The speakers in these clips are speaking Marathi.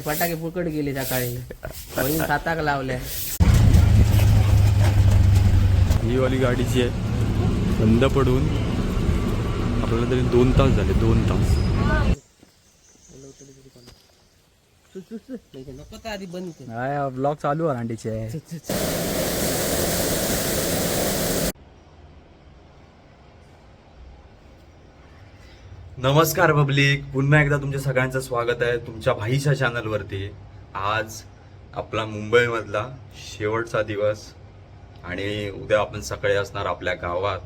फटाके फुकट गेले सकाळी बहीण साताक लावल्या. ही वाली गाडीची आहे बंद पडून आपल्याला तरी 2 तास झाले. 2 तास नको तर आधी बंद कर. ब्लॉग चालू आहे अंडीचे. नमस्कार पब्लिक, पुन्हा एकदा तुमच्या सगळ्यांचं स्वागत आहे तुमच्या भाईच्या चॅनलवरती. आज आपला मुंबईमधला शेवटचा दिवस आणि उद्या आपण सकाळी असणार आपल्या गावात.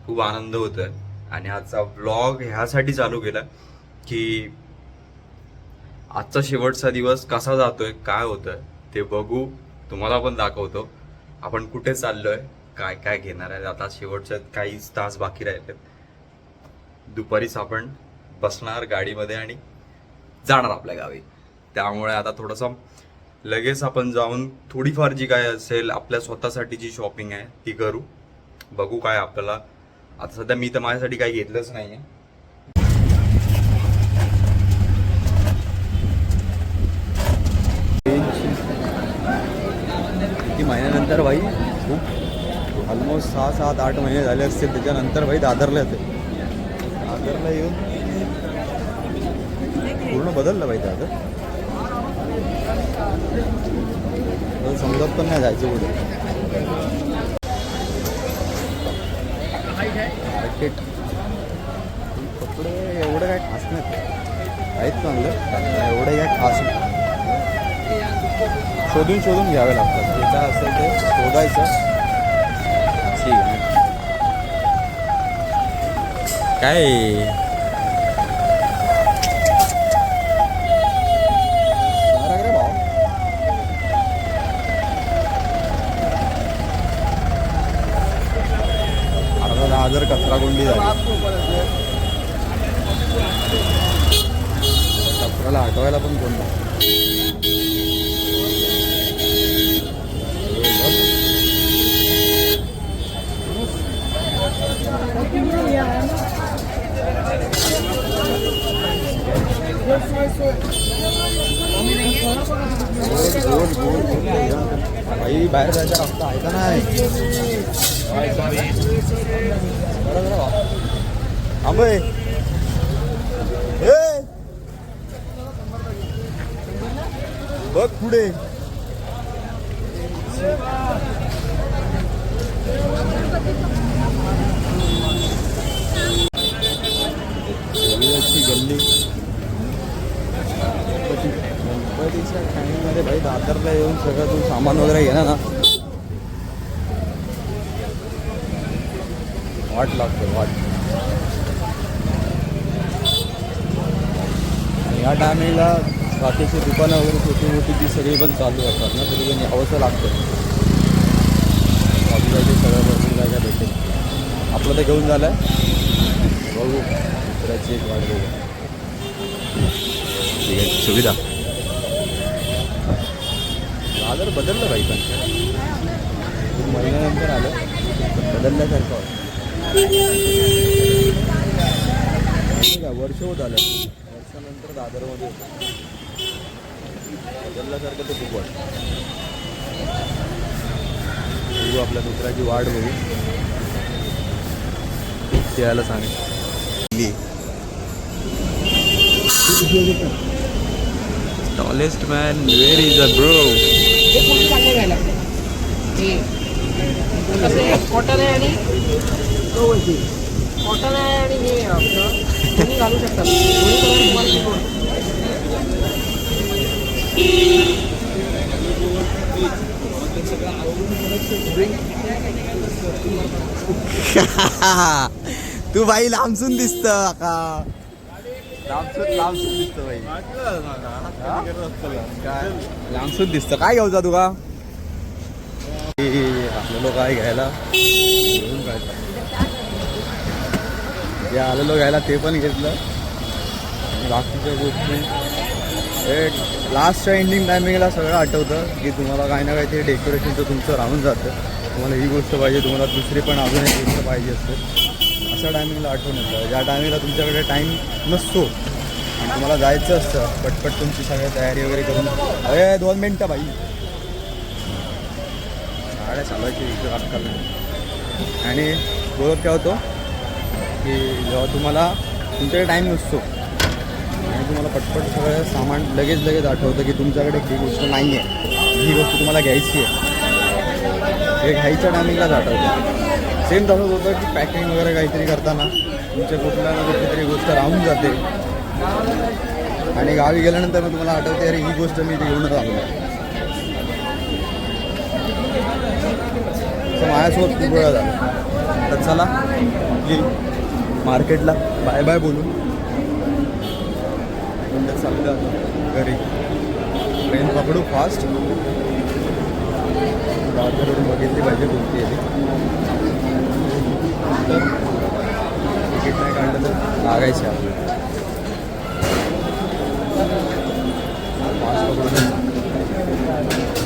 खूप आनंद होतोय आणि आजचा व्लॉग ह्यासाठी चालू केला की आजचा शेवटचा दिवस कसा जातोय, काय होतंय ते बघू, तुम्हाला पण दाखवतो. आपण कुठे चाललोय, काय काय घेणार आहे. आता शेवटच्या काहीच तास बाकी राहिलेत. दुपारीच आपण बसणार गाडीमध्ये आणि जाणार आपल्या गावी. त्यामुळे आता थोडंसं लगेच आपण जाऊन थोडीफार जी काय असेल आपल्या स्वतःसाठी जी शॉपिंग आहे ती करू. बघू काय आपल्याला. आता सध्या मी तर माझ्यासाठी काही घेतलंच नाहीये. किती महिन्यानंतर भाई, खूप ऑलमोस्ट 6-7-8 महिने झाले असतील. त्याच्यानंतर भाई दादरला येते. दादरला येऊन पूर्ण बदललं भाई दादर. समजत पण नाही जायचं कुठे. मार्केट कपडे एवढं काय खास नाही आहेत, चांगलं एवढं काय खास नाही. शोधून घ्यावे लागतात. जे काय असेल ते शोधायचं. ठीक आहे. काय भाव 10,000 कचरा गुंडी झाली. कचऱ्याला हटवायला पण कोण नाही. भाई बाहेर जायचा रस्ता आहे का नाही. आंबे बघ पुढे. गल्ली गणपतीच्या टाइममध्ये भाई दादरला येऊन सगळं तू सामान वगैरे घेणार ना, वाट लागतो वाट. या टायमिंगला बाकीची दुकानं वगैरे छोटी मोठी ती सगळी पण चालू असतात ना, तरी पण यावंसं लागतं. बाजूला सगळं भरपूर काय काय भेटेल. आपलं तर घेऊन झालं आहे. बघू दुसऱ्याची एक वाट बघू. ठीक आहे, सुविधा दादर बदललं बाई. पण खूप महिन्यानंतर आलं, बदलल्यासारखं वाटतं. ठीक आहे, वर्ष होत आलं. वर्षानंतर दादरमध्ये बदलल्यासारखं ते खूप वाटतं. बघू आपल्या दुसऱ्याची वाट बघू. यायला सांगेल. Tallest man, where is a bro. Cotton आहे आणि कॉटन आहे आणि हे आपलं तुम्ही घालू शकता. तू भाई लांबसून दिसत का. लांबसून दिसत भाई. काय लांबसून दिसत. काय घ्यायचा तुका. आलेलो काय घ्यायला, जे आलेलो घ्यायला ते पण घेतलं. बाकीच्या गोष्टी लास्टच्या एंडिंग टायमिंगला सगळं आठवतं की तुम्हाला काही ना काहीतरी डेकोरेशनचं तुमचं राहून जातं. तुम्हाला ही गोष्ट पाहिजे, तुम्हाला दुसरी पण अजून एक गोष्ट पाहिजे असते. अशा टायमिंगला आठवण येतं ज्या टायमिंगला तुमच्याकडे टाईम नसतो आणि तुम्हाला जायचं असतं पटपट तुमची सगळी तयारी वगैरे करून. अरे 2 मिनटं बाई, गाड्या चालवायची इकडे आजकाल. आणि बोलत काय होतो की जेव्हा तुम्हाला तुमच्याकडे टाईम नसतो आणि तुम्हाला पटपट सगळं सामान लगेच आठवतं की तुमच्याकडे ही गोष्ट नाही आहे, ही गोष्ट तुम्हाला घ्यायची आहे, हे घ्यायच्या टायमिंगलाच आठवतं. सेम तसंच होतं की पॅकिंग वगैरे काहीतरी करताना तुमच्या कुठल्या ना कुठली गोष्ट राहून जाते आणि गावी गेल्यानंतर तुम्हाला आठवते अरे ही गोष्ट मी इथे घेऊनच आलो आहे. असं माझ्यासोबत खूप वेळा झालं. तर चला की मार्केटला बाय बाय बोलून नंतर चाललं घरी. ट्रेन पकडू फास्ट, गावाकडून बघितली पाहिजे कोणती आहे तर तिकीट नाही काढलं तर लागायचे आपल्याला. फास्ट पकडून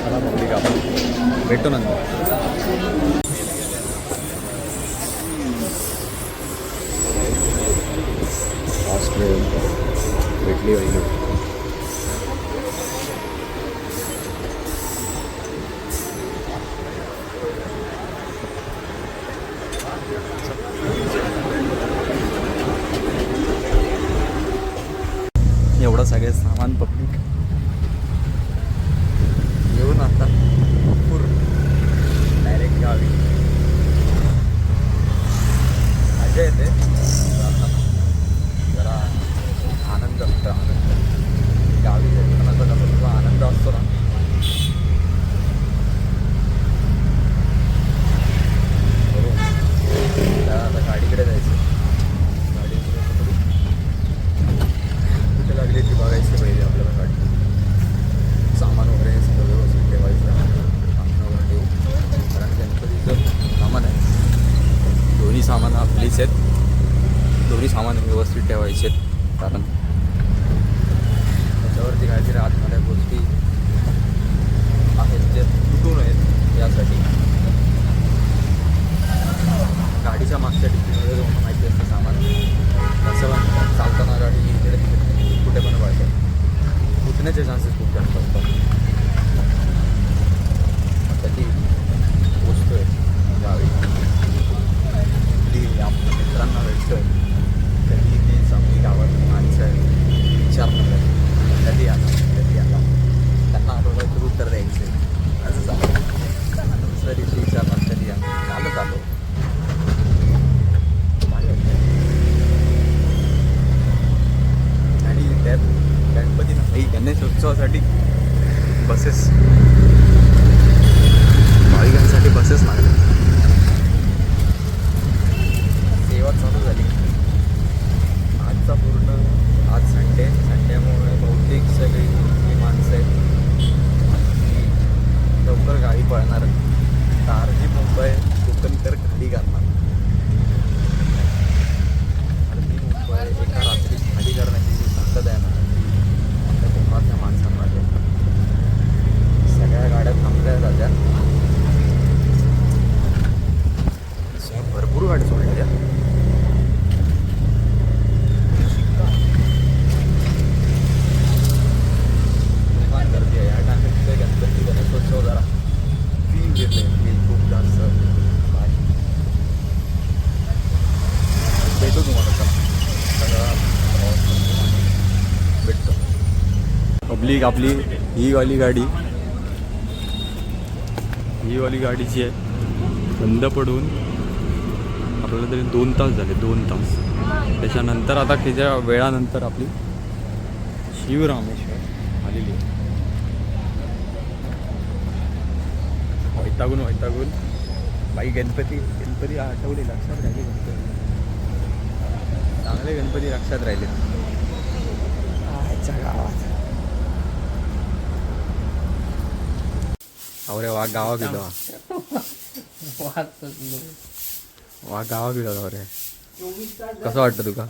मला पब्लिक आपण भेटतो नंतर. फास्ट ट्रेन भेटली पाहिजे. एवढं सगळे सामान पब्लिक येऊन आता डायरेक्ट गावी. मजा येते जरा, आनंद असतो. आनंद गावी जेवणाचा कसा तुझा आनंद असतो ना, बरोबर. त्या आता गाडीकडे जायचं. गाडी कुठे लागली ती बघायची पाहिजे आपल्याला. गाडी सामान वगैरे सगळं व्यवस्थित ठेवायचं. सामान वगैरे ठेवू, कारण गणपतीचं सामान आहे. दोन्ही सामान आपलीच आहेत. दोन्ही सामान व्यवस्थित ठेवायचे आहेत, कारण त्याच्यावरती काहीतरी आतमध्ये गोष्टी आहेत जे तुटू नयेत यासाठी. गाडीच्या मागच्या डिक्कीमध्ये तुम्हाला माहिती असतं सामान कसं चालताना गाडी इकडे तिकडे कुठे पण पडते, फुटण्याचे चान्सेस खूप जास्त असतात. त्याची गोष्ट आहे गावी. कधी आपल्या मित्रांना भेटतो आहे, कधी ती चांगली गावात माणसं आहे विचारणार कधी आला त्यांना आठवलं तर उत्तर द्यायचं असं चालू. दुसऱ्या दिवशी विचारणार कधी आलो. आणि त्यात गणपती नाही गणेश उत्सवासाठी बसेस, भाविकांसाठी बसेस लागल्या. सेवा चालू झाली. आजचा पूर्ण आज संडेमुळे बहुतेक सगळी जी माणसं आहेत ती लवकर गावी पळणार. तारजी मुंबई कोकणकर खाली करणार. अर्धी मुंबई एका रात्रीत खाली करण्याची जी ताकद आहे ना ती त्या कोकणातल्या माणसांमध्ये. सगळ्या गाड्या थांबल्या जात्या, भरपूर गाड्या सोडल्या. गर्दी आहे या टायमिंगचे गणपती गणेशोत्सव जरा फील घेते खूप जास्त. भेटू तुम्हाला सगळा भेटतो. पब्लिक आपली ही वाली गाडीची आहे. बंद पडून आपल्याला तरी 2 तास झाले. 2 तास त्याच्यानंतर आता त्याच्या वेळानंतर आपली शिवरामेश्वर आलेली आहे. वैतागून बाई गणपती आठवले, लक्षात राहिले. चांगले गणपती लक्षात राहिले आजच्या गावात. अरे वा गावा गेलो, वा गावा गेलो. अरे कसं वाटतं तुका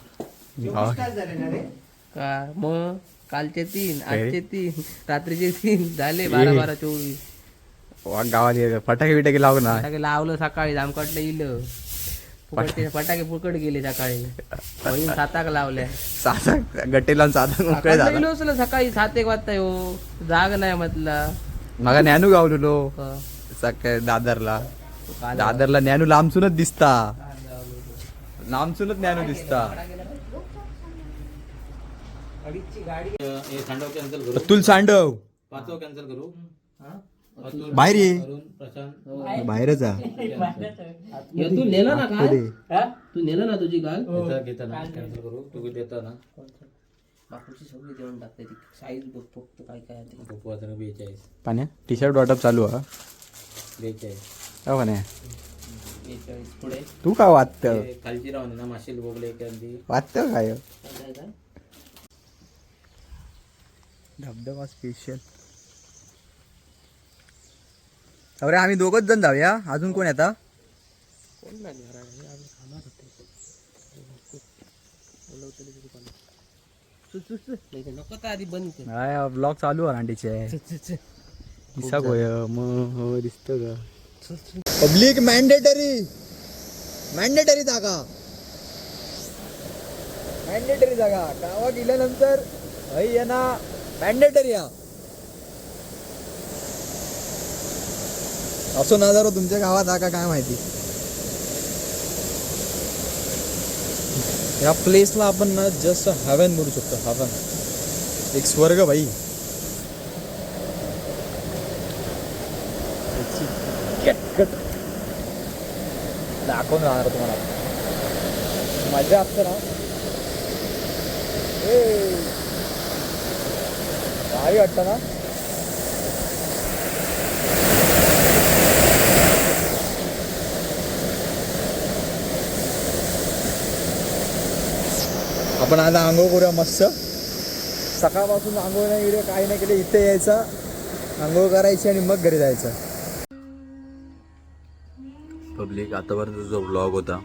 गावा? का मग कालचे 3, आजचे 3, रात्रीचे 3 झाले 12, 24. वा गावाली फटाके बिटाके लावू ना. फटाके लावलं सकाळी जामकटलं इलं फुकटचे फटाके फुकट गेले सकाळी वहीन 7 लावल्या साधा गट्टेला साधा मोकळे झाला. गेलो असलो सकाळी 7 वाजता येऊ जाग नाही म्हटलं मग ज्ञानू गावलेलो क- सकाळी दादरला. काल दादरला ज्ञानू लांबसूनच दिसता. लांबसूनच ज्ञानू दिसता. अतुल सांडव बाहेर ये. बाहेरच आहे. तू नेला ना काल तू नेला ना तुझी काल बापूची सगळी देऊन टाकते ती साईज बघ फक्त काय काय आहे ते. पाण्या टी शर्ट वाटप चालू आहे. 42 पुढे तू काय वाचत खालची राहून ना माशील बोगले वाचत काय काय काय धबधबा स्पेशल. अरे आम्ही दोघच जण जाऊया. अजून कोण येता? कोण नाही खाणार होते नको तर आधी बंद कर. ब्लॉग चालू आहे रांडीचे. दिसा गोय मग हो दिसतं का? पब्लिक मॅन्डेटरी जागा गावा गेल्यानंतर आहे ना मॅन्डेटरी या. असो ना जरा तुमच्या गावात हा का काय माहिती. या प्लेसला आपण ना जस्ट हॅवन बोलू शकतो. हॅवन एक स्वर्ग भाई. दाखवून राहणार तुम्हाला मजा असते ना. भारी वाटतं ना. आपण आता आंघोळ करूया मस्त. सकाळपासून आंघोळ नाही केली काही नाही केले. इथे यायचं आंघोळ करायची आणि मग घरी जायचं. पब्लिक आतापर्यंत जो ब्लॉग होता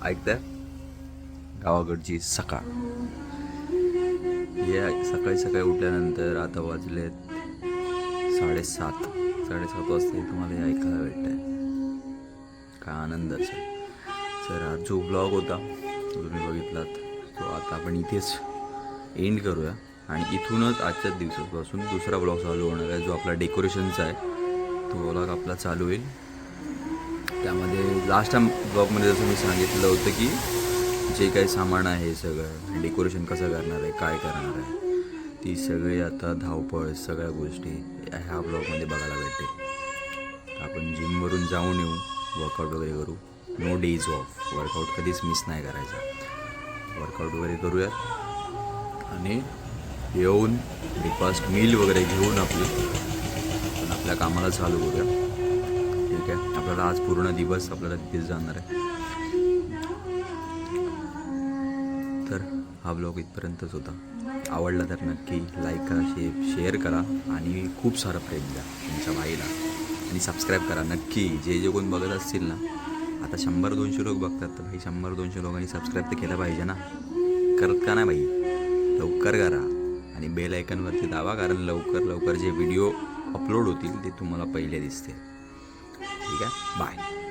ऐकताय गावाकडची सकाळ. हे सकाळी सकाळी उठल्यानंतर आता वाजलेत 7:30 वाजता हे तुम्हाला हे ऐकायला भेटतंय. काय आनंद असेल. तर हा जो ब्लॉग होता तो तुम्ही बघितलात तो आता आपण इथेच एंड करूया. आणि इथूनच आजच्याच दिवसापासून दुसरा ब्लॉग चालू होणार आहे जो आपला डेकोरेशनचा आहे. तो ब्लॉग आपला चालू होईल. त्यामध्ये लास्ट टाइम ब्लॉगमध्ये जसं मी सांगितलं होतं की जे काही सामान आहे सगळं डेकोरेशन कसं करणार आहे काय करणार आहे ती सगळी आता धावपळ सगळ्या गोष्टी ह्या ब्लॉगमध्ये बघायला भेटेल. आपण जिमवरून जाऊन येऊ वर्कआउट वगैरे करू. No days off. वर्कआउट कधीच मिस नाही करायचा. वर्कआउट वगैरे करूया आणि येऊन ब्रेकफास्ट मील वगैरे घेऊन आपण आपल्या कामाला चालू करूया. ठीक आहे. आपल्याला आज पूर्ण दिवस आपल्याला तिथेच जाणार आहे. तर हा ब्लॉग इथपर्यंतच होता. आवडला तर नक्की लाईक करा शेअर करा आणि खूप सारं प्रेम द्या तुमच्या भाईला. आणि सबस्क्राईब करा नक्की. जे कोण बघत असतील ना आता 100-200 लोक बघतात तर भाई 100-200 लोकांनी सबस्क्राईब तर केलं पाहिजे ना. करत का नाही भाई. लवकर करा आणि बेल आयकॉनवरती दाबा कारण लवकर जे व्हिडिओ अपलोड होतील ते तुम्हाला पहिले दिसतील. ठीक आहे. बाय.